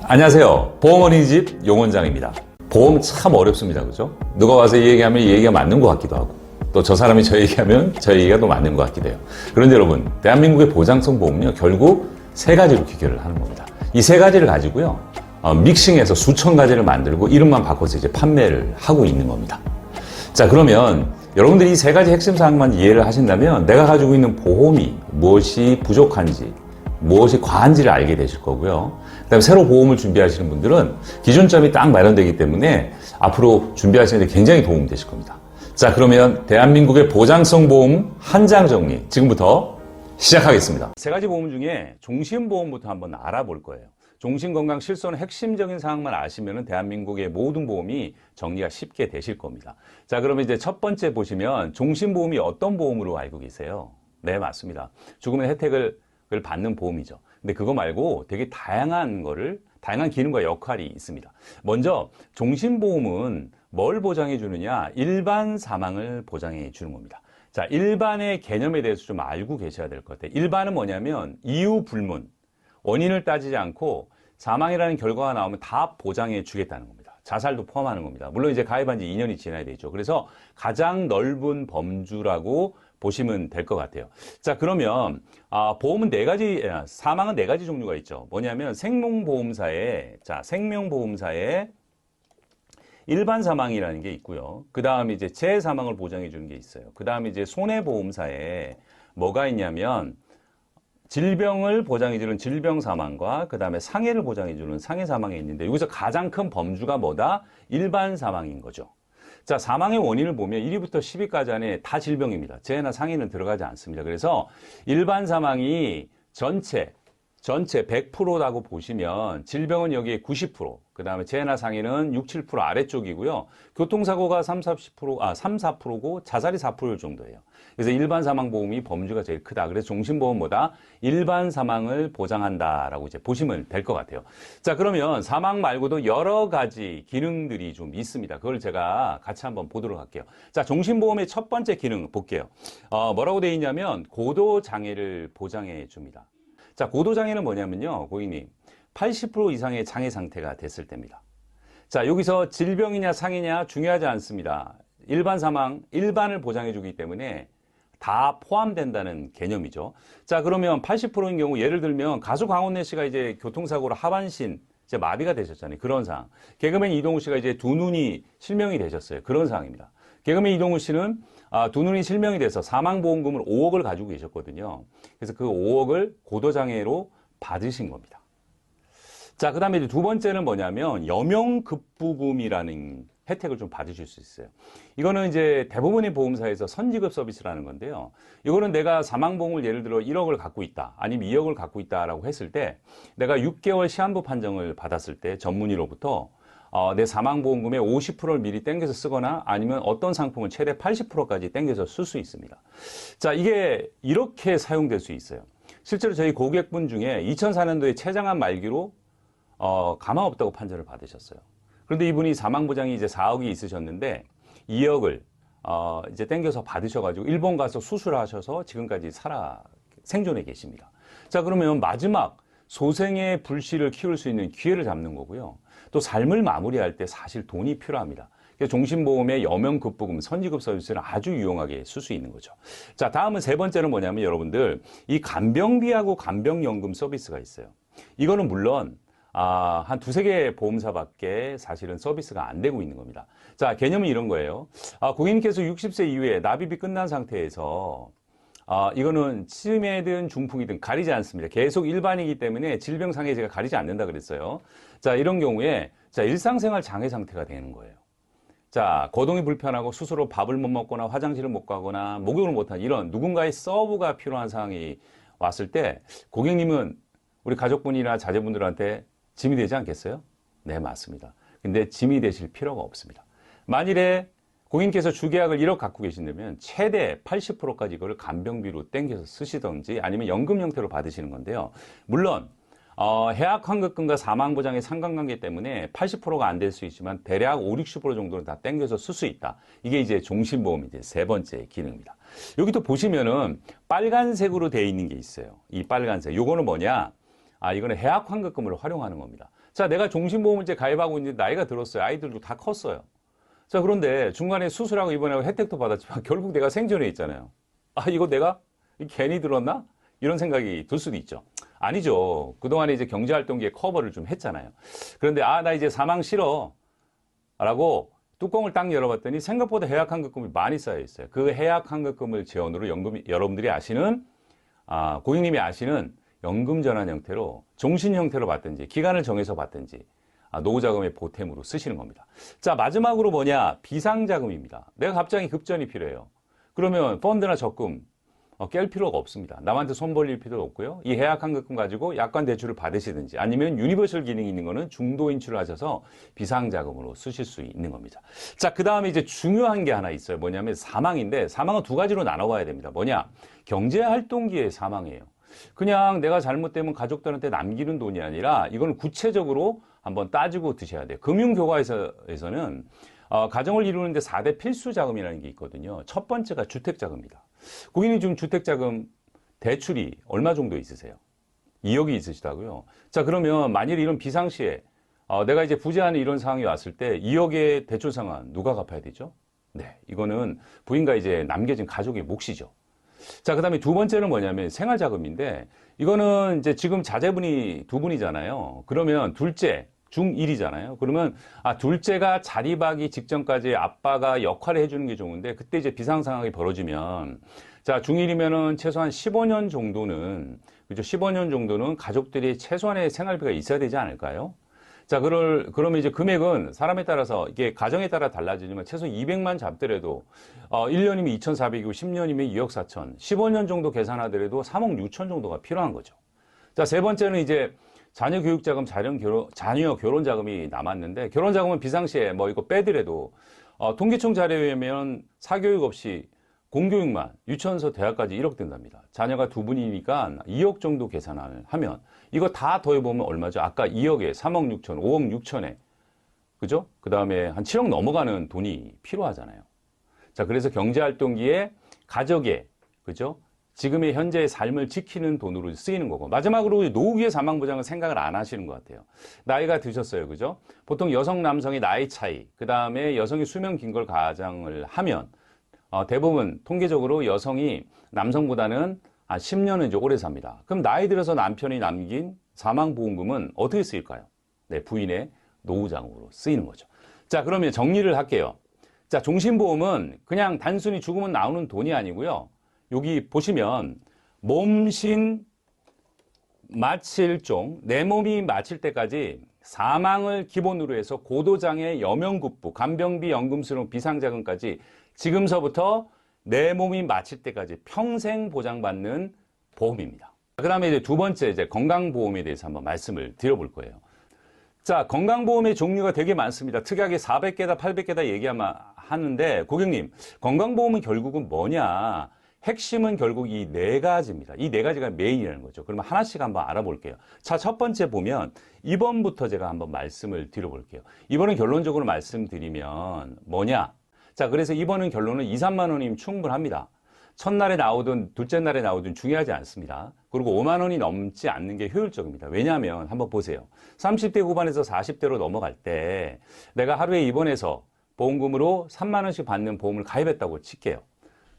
안녕하세요. 보험 어린이집 용원장입니다. 보험 참 어렵습니다. 그죠? 누가 와서 이 얘기하면 이 얘기가 맞는 것 같기도 하고 또 저 사람이 저 얘기하면 저 얘기가 또 맞는 것 같기도 해요. 그런데 여러분, 대한민국의 보장성 보험은요, 결국 세 가지로 귀결을 하는 겁니다. 이 세 가지를 가지고요, 믹싱해서 수천 가지를 만들고 이름만 바꿔서 이제 판매를 하고 있는 겁니다. 자, 그러면 여러분들이 이 세 가지 핵심 사항만 이해를 하신다면 내가 가지고 있는 보험이 무엇이 부족한지, 무엇이 과한지를 알게 되실 거고요. 그다음에 새로 보험을 준비하시는 분들은 기준점이 딱 마련되기 때문에 앞으로 준비하시는 데 굉장히 도움이 되실 겁니다. 자, 그러면 대한민국의 보장성 보험 한 장 정리 지금부터 시작하겠습니다. 세 가지 보험 중에 종신보험부터 한번 알아볼 거예요. 종신건강 실손 핵심적인 사항만 아시면 대한민국의 모든 보험이 정리가 쉽게 되실 겁니다. 자, 그러면 이제 첫 번째 보시면 종신보험이 어떤 보험으로 알고 계세요? 네, 맞습니다. 죽음의 혜택을 받는 보험이죠. 근데 그거 말고 되게 다양한 기능과 역할이 있습니다. 먼저 종신보험은 뭘 보장해 주느냐? 일반 사망을 보장해 주는 겁니다. 자, 일반의 개념에 대해서 좀 알고 계셔야 될 것 같아요. 일반은 뭐냐면 이유 불문, 원인을 따지지 않고 사망이라는 결과가 나오면 다 보장해 주겠다는 겁니다. 자살도 포함하는 겁니다. 물론 이제 가입한 지 2년이 지나야 되죠. 그래서 가장 넓은 범주라고 보시면 될 것 같아요. 자, 그러면 보험은 사망은 네 가지 종류가 있죠. 뭐냐면 생명보험사에 일반 사망이라는 게 있고요. 그 다음에 이제 재사망을 보장해 주는 게 있어요. 그 다음에 이제 손해보험사에 뭐가 있냐면 질병을 보장해 주는 질병 사망과 그 다음에 상해를 보장해 주는 상해 사망이 있는데 여기서 가장 큰 범주가 뭐다? 일반 사망인 거죠. 자, 사망의 원인을 보면 1위부터 10위까지 안에 다 질병입니다. 재해나 상해는 들어가지 않습니다. 그래서 일반 사망이 전체 100%라고 보시면 질병은 여기에 90%, 그 다음에 재해나 상해는 6, 7% 아래쪽이고요. 교통사고가 4%고 자살이 4% 정도예요. 그래서 일반 사망보험이 범주가 제일 크다. 그래서 종신보험보다 일반 사망을 보장한다라고 이제 보시면 될 것 같아요. 자, 그러면 사망 말고도 여러 가지 기능들이 좀 있습니다. 그걸 제가 같이 한번 보도록 할게요. 자, 종신보험의 첫 번째 기능 볼게요. 뭐라고 되어 있냐면 고도장애를 보장해 줍니다. 자, 고도장애는 뭐냐면요, 고객님, 80% 이상의 장애 상태가 됐을 때입니다. 자, 여기서 질병이냐 상해냐 중요하지 않습니다. 일반 사망, 일반을 보장해 주기 때문에 다 포함된다는 개념이죠. 자, 그러면 80%인 경우 예를 들면 가수 강원래 씨가 이제 교통사고로 하반신 이제 마비가 되셨잖아요. 그런 상황. 개그맨 이동우 씨가 이제 두 눈이 실명이 되셨어요. 그런 상황입니다. 개그맨 이동우 씨는 두 눈이 실명이 돼서 사망보험금을 5억을 가지고 계셨거든요. 그래서 그 5억을 고도장애로 받으신 겁니다. 자, 그 다음에 이제 두 번째는 뭐냐면 여명급부금이라는 혜택을 좀 받으실 수 있어요. 이거는 이제 대부분의 보험사에서 선지급 서비스라는 건데요. 이거는 내가 사망보험을 예를 들어 1억을 갖고 있다, 아니면 2억을 갖고 있다라고 했을 때 내가 6개월 시한부 판정을 받았을 때 전문의로부터 내 사망보험금의 50%를 미리 땡겨서 쓰거나 아니면 어떤 상품은 최대 80%까지 땡겨서 쓸 수 있습니다. 자, 이게 이렇게 사용될 수 있어요. 실제로 저희 고객분 중에 2004년도에 췌장암 말기로 가망 없다고 판정을 받으셨어요. 그런데 이분이 사망보장이 이제 4억이 있으셨는데 2억을 이제 땡겨서 받으셔가지고 일본 가서 수술하셔서 지금까지 생존해 계십니다. 자, 그러면 마지막 소생의 불씨를 키울 수 있는 기회를 잡는 거고요. 또 삶을 마무리할 때 사실 돈이 필요합니다. 그래서 종신보험의 여명급부금, 선지급 서비스를 아주 유용하게 쓸 수 있는 거죠. 자, 다음은 세 번째는 뭐냐면 여러분들 이 간병비하고 간병연금 서비스가 있어요. 이거는 물론 한 두세 개의 보험사밖에 사실은 서비스가 안 되고 있는 겁니다. 자, 개념은 이런 거예요. 고객님께서 60세 이후에 납입이 끝난 상태에서 이거는 치매든 중풍이든 가리지 않습니다. 계속 일반이기 때문에 질병상해제가 가리지 않는다 그랬어요. 자, 이런 경우에 일상생활 장애 상태가 되는 거예요. 자, 거동이 불편하고 스스로 밥을 못 먹거나 화장실을 못 가거나 목욕을 못하는 이런 누군가의 서브가 필요한 상황이 왔을 때 고객님은 우리 가족분이나 자제분들한테 짐이 되지 않겠어요? 네, 맞습니다. 근데 짐이 되실 필요가 없습니다. 만일에 고객님께서 주계약을 1억 갖고 계신다면 최대 80%까지 이거를 간병비로 땡겨서 쓰시던지 아니면 연금 형태로 받으시는 건데요. 물론 해약 환급금과 사망보장의 상관관계 때문에 80%가 안 될 수 있지만 대략 5, 60% 정도는 다 땡겨서 쓸 수 있다. 이게 이제 종신보험이 이제 세 번째 기능입니다. 여기 또 보시면은 빨간색으로 되어 있는 게 있어요. 이 빨간색. 요거는 뭐냐? 이거는 해약 환급금을 활용하는 겁니다. 자, 내가 종신보험을 이제 가입하고 있는데 나이가 들었어요. 아이들도 다 컸어요. 자, 그런데 중간에 수술하고 입원하고 혜택도 받았지만 결국 내가 생존해 있잖아요. 이거 내가 괜히 들었나? 이런 생각이 들 수도 있죠. 아니죠. 그동안에 이제 경제활동기에 커버를 좀 했잖아요. 그런데 나 이제 사망 싫어. 라고 뚜껑을 딱 열어봤더니 생각보다 해약 환급금이 많이 쌓여 있어요. 그 해약 환급금을 재원으로 여러분들이 아시는, 고객님이 아시는 연금 전환 형태로 종신 형태로 받든지 기간을 정해서 받든지 노후자금의 보탬으로 쓰시는 겁니다. 자, 마지막으로 뭐냐? 비상자금입니다. 내가 갑자기 급전이 필요해요. 그러면 펀드나 적금 깰 필요가 없습니다. 남한테 손 벌릴 필요도 없고요. 이 해약 환급금 가지고 약관 대출을 받으시든지 아니면 유니버설 기능이 있는 거는 중도 인출을 하셔서 비상자금으로 쓰실 수 있는 겁니다. 자, 그 다음에 이제 중요한 게 하나 있어요. 뭐냐면 사망인데 사망은 두 가지로 나눠봐야 됩니다. 뭐냐? 경제활동기의 사망이에요. 그냥 내가 잘못되면 가족들한테 남기는 돈이 아니라 이건 구체적으로 한번 따지고 드셔야 돼요. 금융교과에서는 가정을 이루는데 4대 필수 자금이라는 게 있거든요. 첫 번째가 주택자금입니다. 고객님 지금 주택자금 대출이 얼마 정도 있으세요? 2억이 있으시다고요? 자, 그러면 만일 이런 비상시에 내가 이제 부재하는 이런 상황이 왔을 때 2억의 대출 상환 누가 갚아야 되죠? 네, 이거는 부인과 이제 남겨진 가족의 몫이죠. 자, 그 다음에 두 번째는 뭐냐면 생활자금인데 이거는 이제 지금 자제분이 두 분이잖아요. 그러면 둘째 중1이잖아요. 그러면 둘째가 자립하기 직전까지 아빠가 역할을 해주는 게 좋은데 그때 이제 비상 상황이 벌어지면 자, 중1이면은 최소한 15년 정도는 그죠? 15년 정도는 가족들이 최소한의 생활비가 있어야 되지 않을까요? 자, 그러면 이제 금액은 사람에 따라서 이게 가정에 따라 달라지지만 최소 200만 잡더라도 1년이면 2,400이고 10년이면 2억 4천, 15년 정도 계산하더라도 3억 6천 정도가 필요한 거죠. 자, 세 번째는 이제 자녀 교육자금, 자녀 결혼자금이 남았는데 결혼자금은 비상시에 뭐 이거 빼더라도 통계청 자료에 의하면 사교육 없이 공교육만 유치원에서 대학까지 1억 든답니다. 자녀가 두 분이니까 2억 정도 계산을 하면 이거 다 더해보면 얼마죠? 아까 2억에 3억 6천, 5억 6천에 그죠? 그 다음에 한 7억 넘어가는 돈이 필요하잖아요. 자, 그래서 경제활동기에 가족의 그죠? 지금의 현재의 삶을 지키는 돈으로 쓰이는 거고 마지막으로 노후기의 사망보장은 생각을 안 하시는 것 같아요. 나이가 드셨어요. 그죠? 보통 여성, 남성의 나이 차이 그 다음에 여성이 수명 긴 걸 가장을 하면 대부분 통계적으로 여성이 남성보다는 10년은 이제 오래 삽니다. 그럼 나이 들어서 남편이 남긴 사망보험금은 어떻게 쓰일까요? 네, 부인의 노후자금으로 쓰이는 거죠. 자, 그러면 정리를 할게요. 자, 종신보험은 그냥 단순히 죽으면 나오는 돈이 아니고요. 여기 보시면 몸신 마칠종 내 몸이 마칠 때까지 사망을 기본으로 해서 고도장애 여명급부 간병비 연금수령 비상자금까지 지금서부터 내 몸이 마칠 때까지 평생 보장받는 보험입니다. 그 다음에 이제 두 번째 이제 건강보험에 대해서 한번 말씀을 드려볼 거예요. 자, 건강보험의 종류가 되게 많습니다. 특이하게 400개다 800개다 얘기하는데 고객님 건강보험은 결국은 뭐냐? 핵심은 결국 이 네 가지입니다. 이 네 가지가 메인이라는 거죠. 그러면 하나씩 한번 알아볼게요. 자, 첫 번째 보면 2번부터 제가 한번 말씀을 드려볼게요. 2번은 결론적으로 말씀드리면 뭐냐? 자, 그래서 2번은 결론은 2, 3만 원이면 충분합니다. 첫날에 나오든 둘째 날에 나오든 중요하지 않습니다. 그리고 5만 원이 넘지 않는 게 효율적입니다. 왜냐하면 한번 보세요. 30대 후반에서 40대로 넘어갈 때 내가 하루에 입원해서 보험금으로 3만 원씩 받는 보험을 가입했다고 칠게요.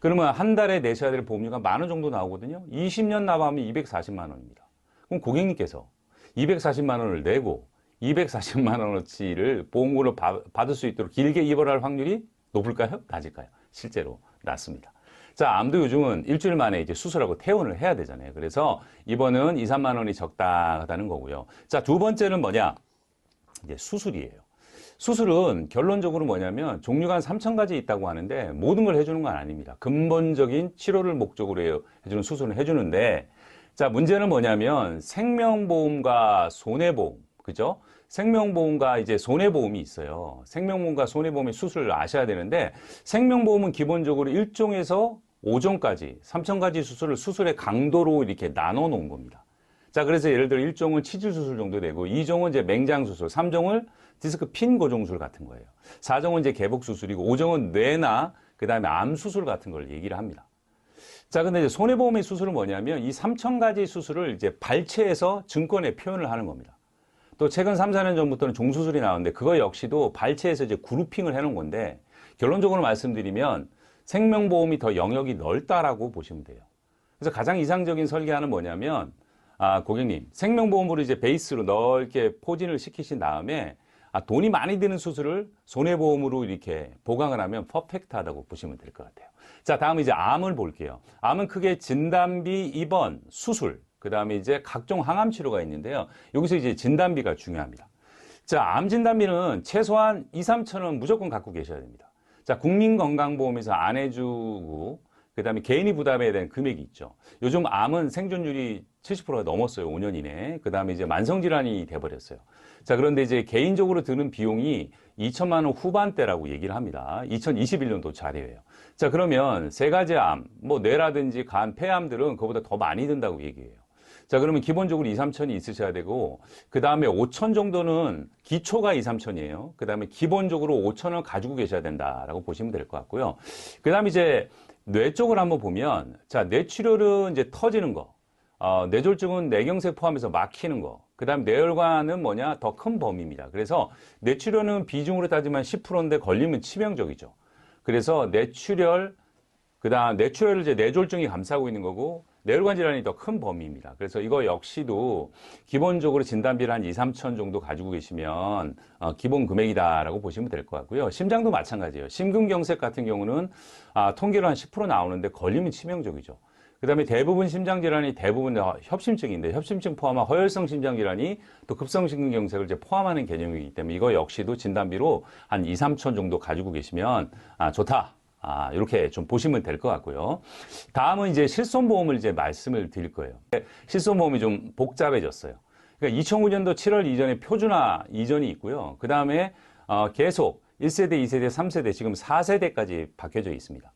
그러면 한 달에 내셔야 될 보험료가 10,000원 정도 나오거든요. 20년 납하면 240만 원입니다. 그럼 고객님께서 240만 원을 내고 240만 원어치를 보험금으로 받을 수 있도록 길게 입원할 확률이 높을까요? 낮을까요? 실제로 낮습니다. 자, 암도 요즘은 일주일 만에 이제 수술하고 퇴원을 해야 되잖아요. 그래서 이번은 2, 3만 원이 적당하다는 거고요. 자, 두 번째는 뭐냐? 이제 수술이에요. 수술은 결론적으로 뭐냐면 종류가 한 3,000가지 있다고 하는데 모든 걸 해주는 건 아닙니다. 근본적인 치료를 목적으로 해주는 수술은 해주는데 자, 문제는 뭐냐면 생명보험과 손해보험, 그죠? 생명보험과 이제 손해보험이 있어요. 생명보험과 손해보험의 수술을 아셔야 되는데 생명보험은 기본적으로 1종에서 5종까지 3,000가지 수술을 수술의 강도로 이렇게 나눠 놓은 겁니다. 자, 그래서 예를 들어 1종은 치질 수술 정도 되고 2종은 이제 맹장 수술, 3종을 디스크 핀 고정술 같은 거예요. 4종은 이제 개복 수술이고 5종은 뇌나 그다음에 암 수술 같은 걸 얘기를 합니다. 자, 근데 이제 손해보험의 수술은 뭐냐면 이 3,000가지 수술을 이제 발췌해서 증권에 표현을 하는 겁니다. 또 최근 3, 4년 전부터는 종수술이 나오는데 그거 역시도 발췌해서 이제 그룹핑을 해놓은 건데 결론적으로 말씀드리면 생명보험이 더 영역이 넓다라고 보시면 돼요. 그래서 가장 이상적인 설계하는 뭐냐면 고객님, 생명보험으로 이제 베이스로 넓게 포진을 시키신 다음에 돈이 많이 드는 수술을 손해보험으로 이렇게 보강을 하면 퍼펙트하다고 보시면 될 것 같아요. 자, 다음 이제 암을 볼게요. 암은 크게 진단비, 입원, 수술, 그 다음에 이제 각종 항암 치료가 있는데요. 여기서 이제 진단비가 중요합니다. 자, 암 진단비는 최소한 2, 3천 원 무조건 갖고 계셔야 됩니다. 자, 국민건강보험에서 안 해주고 그 다음에 개인이 부담해야 되는 금액이 있죠. 요즘 암은 생존율이 70%가 넘었어요. 5년 이내에. 그 다음에 이제 만성질환이 돼버렸어요. 자, 그런데 이제 개인적으로 드는 비용이 2천만 원 후반대라고 얘기를 합니다. 2021년도 자료예요. 자, 그러면 세 가지 암, 뭐 뇌라든지 간, 폐암들은 그거보다 더 많이 든다고 얘기해요. 자, 그러면 기본적으로 2, 3천이 있으셔야 되고, 그 다음에 5천 정도는 기초가 2, 3천이에요. 그 다음에 기본적으로 5천을 가지고 계셔야 된다라고 보시면 될 것 같고요. 그 다음에 이제 뇌 쪽을 한번 보면, 자, 뇌출혈은 이제 터지는 거, 뇌졸중은 뇌경색 포함해서 막히는 거, 그 다음 뇌혈관은 뭐냐, 더 큰 범위입니다. 그래서 뇌출혈은 비중으로 따지면 10%인데 걸리면 치명적이죠. 그래서 뇌출혈, 그 다음 뇌출혈을 이제 뇌졸중이 감싸고 있는 거고, 뇌혈관 질환이 더 큰 범위입니다. 그래서 이거 역시도 기본적으로 진단비를 한 2, 3천 정도 가지고 계시면 기본 금액이다라고 보시면 될 것 같고요. 심장도 마찬가지예요. 심근경색 같은 경우는 통계로 한 10% 나오는데 걸리면 치명적이죠. 그 다음에 대부분 심장질환이 대부분 협심증인데 협심증 포함한 허혈성 심장질환이 또 급성심근경색을 이제 포함하는 개념이기 때문에 이거 역시도 진단비로 한 2, 3천 정도 가지고 계시면 좋다. 이렇게 좀 보시면 될 것 같고요. 다음은 이제 실손보험을 이제 말씀을 드릴 거예요. 실손보험이 좀 복잡해졌어요. 그러니까 2009년도 7월 이전에 표준화 이전이 있고요. 그 다음에 계속 1세대, 2세대, 3세대, 지금 4세대까지 바뀌어져 있습니다.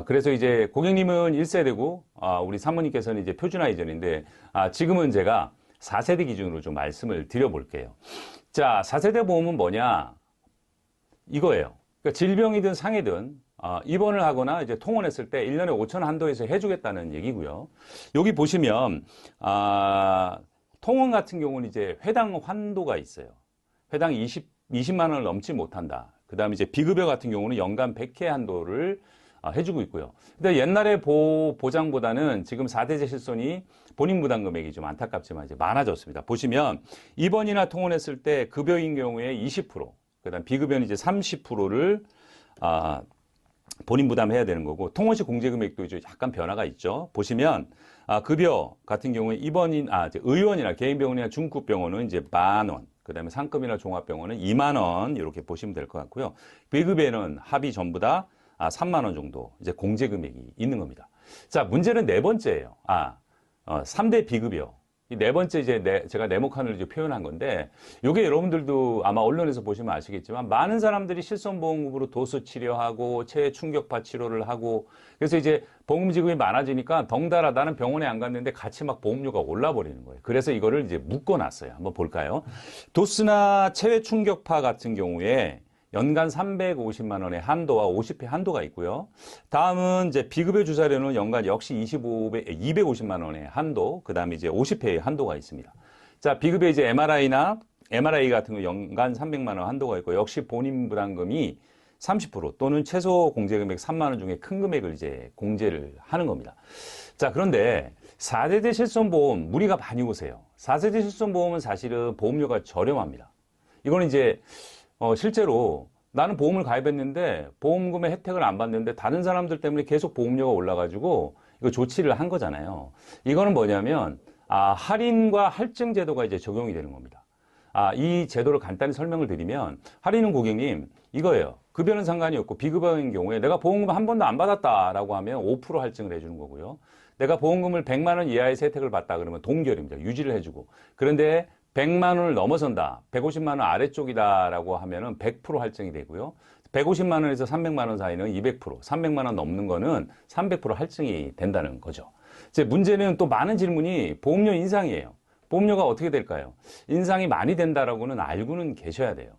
그래서 이제 고객님은 1세대고, 우리 사모님께서는 이제 표준화 이전인데, 지금은 제가 4세대 기준으로 좀 말씀을 드려볼게요. 자, 4세대 보험은 뭐냐? 이거예요. 그러니까 질병이든 상해든, 입원을 하거나 이제 통원했을 때 1년에 5천 한도에서 해주겠다는 얘기고요. 여기 보시면, 통원 같은 경우는 이제 회당 환도가 있어요. 회당 20만 원을 넘지 못한다. 그 다음에 이제 비급여 같은 경우는 연간 100회 한도를 해주고 있고요. 근데 옛날에 보장보다는 지금 4대째 실손이 본인 부담 금액이 좀 안타깝지만 이제 많아졌습니다. 보시면 입원이나 통원했을 때 급여인 경우에 20%, 그다음 비급여는 이제 30%를 본인 부담해야 되는 거고 통원 시 공제 금액도 이제 약간 변화가 있죠. 보시면 급여 같은 경우에 의원이나 개인 병원이나 중급 병원은 이제 10,000원. 그다음에 상급이나 종합병원은 2만 원 이렇게 보시면 될 것 같고요. 비급여는 합의 전부 다 3만 원 정도 이제 공제 금액이 있는 겁니다. 자, 문제는 네 번째예요. 3대 비급여. 이 네 번째 이제 제가 네모칸을 이제 표현한 건데, 요게 여러분들도 아마 언론에서 보시면 아시겠지만, 많은 사람들이 실손보험금으로 도수 치료하고, 체해 충격파 치료를 하고, 그래서 이제 보험 지급이 많아지니까 덩달아 나는 병원에 안 갔는데 같이 막 보험료가 올라버리는 거예요. 그래서 이거를 이제 묶어놨어요. 한번 볼까요? 도수나 체해 충격파 같은 경우에 연간 350만 원의 한도와 50회 한도가 있고요. 다음은 이제 비급여 주사료는 연간 역시 250만 원의 한도, 그 다음에 이제 50회의 한도가 있습니다. 자, 비급여 이제 MRI 같은 거 연간 300만 원 한도가 있고, 역시 본인 부담금이 30% 또는 최소 공제 금액 3만 원 중에 큰 금액을 이제 공제를 하는 겁니다. 자, 그런데 4세대 실손보험 무리가 많이 오세요. 4세대 실손보험은 사실은 보험료가 저렴합니다. 이거는 이제 실제로 나는 보험을 가입했는데 보험금의 혜택을 안 받는데 다른 사람들 때문에 계속 보험료가 올라가지고 이거 조치를 한 거잖아요. 이거는 뭐냐면 할인과 할증 제도가 이제 적용이 되는 겁니다. 이 제도를 간단히 설명을 드리면 할인은 고객님 이거예요. 급여는 상관이 없고 비급여인 경우에 내가 보험금 한 번도 안 받았다라고 하면 5% 할증을 해주는 거고요. 내가 보험금을 100만 원 이하의 혜택을 받다 그러면 동결입니다. 유지를 해주고. 그런데 100만 원을 넘어선다. 150만 원 아래쪽이다라고 하면은 100% 할증이 되고요. 150만 원에서 300만 원 사이는 200%, 300만 원 넘는 거는 300% 할증이 된다는 거죠. 이제 문제는 또 많은 질문이 보험료 인상이에요. 보험료가 어떻게 될까요? 인상이 많이 된다라고는 알고는 계셔야 돼요.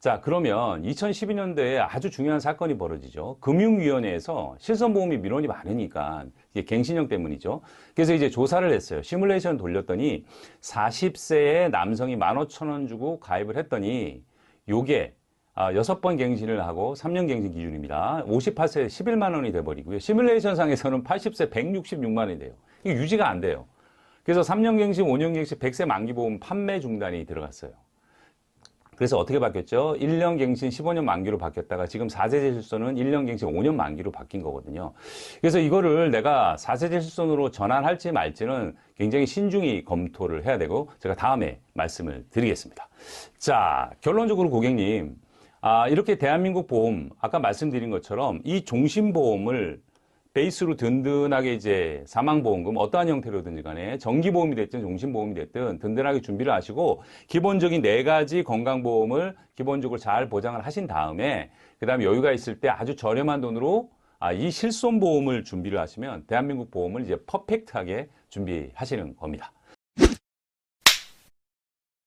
자, 그러면 2012년도에 아주 중요한 사건이 벌어지죠. 금융위원회에서 실손보험이 민원이 많으니까 이게 갱신형 때문이죠. 그래서 이제 조사를 했어요. 시뮬레이션 돌렸더니 40세의 남성이 15,000원 주고 가입을 했더니 요게 6번 갱신을 하고 3년 갱신 기준입니다. 58세에 11만 원이 돼버리고요. 시뮬레이션 상에서는 80세 166만 원이 돼요. 이게 유지가 안 돼요. 그래서 3년 갱신, 5년 갱신, 100세 만기보험 판매 중단이 들어갔어요. 그래서 어떻게 바뀌었죠? 1년 갱신 15년 만기로 바뀌었다가 지금 4세제 실손은 1년 갱신 5년 만기로 바뀐 거거든요. 그래서 이거를 내가 4세제 실손으로 전환할지 말지는 굉장히 신중히 검토를 해야 되고 제가 다음에 말씀을 드리겠습니다. 자, 결론적으로 고객님, 이렇게 대한민국 보험, 아까 말씀드린 것처럼 이 종신보험을 베이스로 든든하게 이제 사망보험금 어떠한 형태로든지 간에 정기보험이 됐든 종신보험이 됐든 든든하게 준비를 하시고 기본적인 4가지 건강보험을 기본적으로 잘 보장을 하신 다음에 그 다음에 여유가 있을 때 아주 저렴한 돈으로 이 실손보험을 준비를 하시면 대한민국 보험을 이제 퍼펙트하게 준비하시는 겁니다.